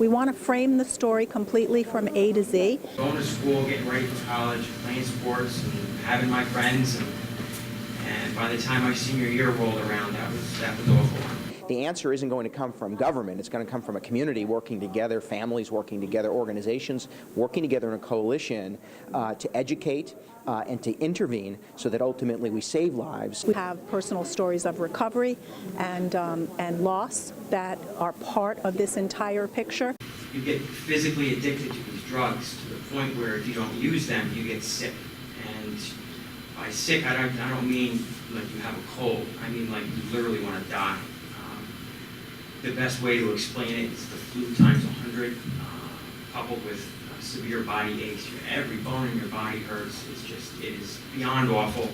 We want to frame the story completely from A to Z. Going to school, getting ready for college, playing sports, and having my friends, and by the time my senior year rolled around, that was awful. The answer isn't going to come from government. It's going to come from a community working together, families working together, organizations working together in a coalition to educate and to intervene so that ultimately we save lives. We have personal stories of recovery and loss that are part of this entire picture. You get physically addicted to these drugs to the point where if you don't use them, you get sick. And by sick, I don't mean like you have a cold. I mean like you literally want to die. The best way to explain it is the flu times 100, coupled with severe body aches. Every bone in your body hurts. It is beyond awful.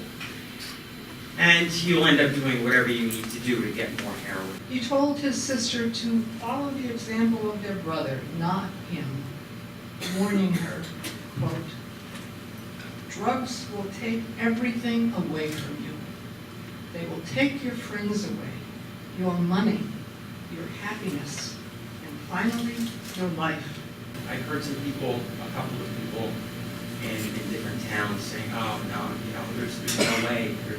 And you'll end up doing whatever you need to do to get more heroin. He told his sister to follow the example of their brother, not him, warning her, quote, "Drugs will take everything away from you. They will take your friends away, your money, your happiness, and finally, your life." I've heard some people, a couple of people in different towns saying, "Oh no, there's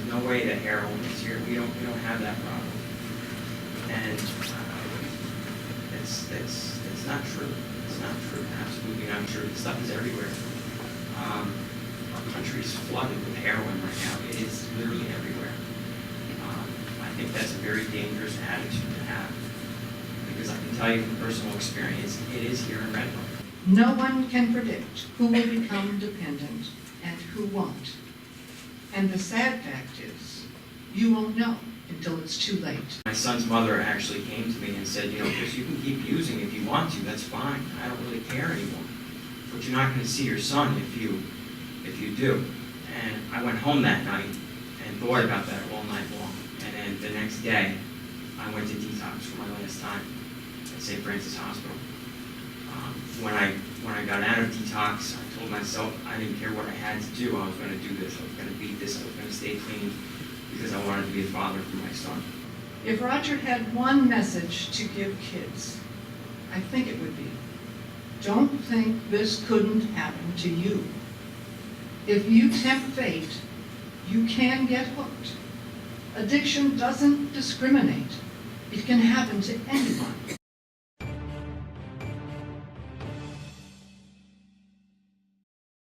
no way that heroin is here. We don't have that problem." And it's not true. It's not true. Absolutely not true. This stuff is everywhere. Our country's flooded with heroin right now. It is literally everywhere. I think that's a very dangerous attitude to have. Because I can tell you from personal experience, it is here in Redmond. No one can predict who will become dependent and who won't. And the sad fact is, you won't know until it's too late. My son's mother actually came to me and said, Chris, you can keep using if you want to, that's fine. I don't really care anymore. But you're not going to see your son if you do. And I went home that night and thought about that all night long. And then the next day, I went to detox for my last time at St. Francis Hospital. When I got out of detox, I told myself I didn't care what I had to do. I was going to do this. I was going to beat this. I was going to stay clean because I wanted to be a father for my son. If Roger had one message to give kids, I think it would be, don't think this couldn't happen to you. If you tempt fate, you can get hooked. Addiction doesn't discriminate. It can happen to anyone.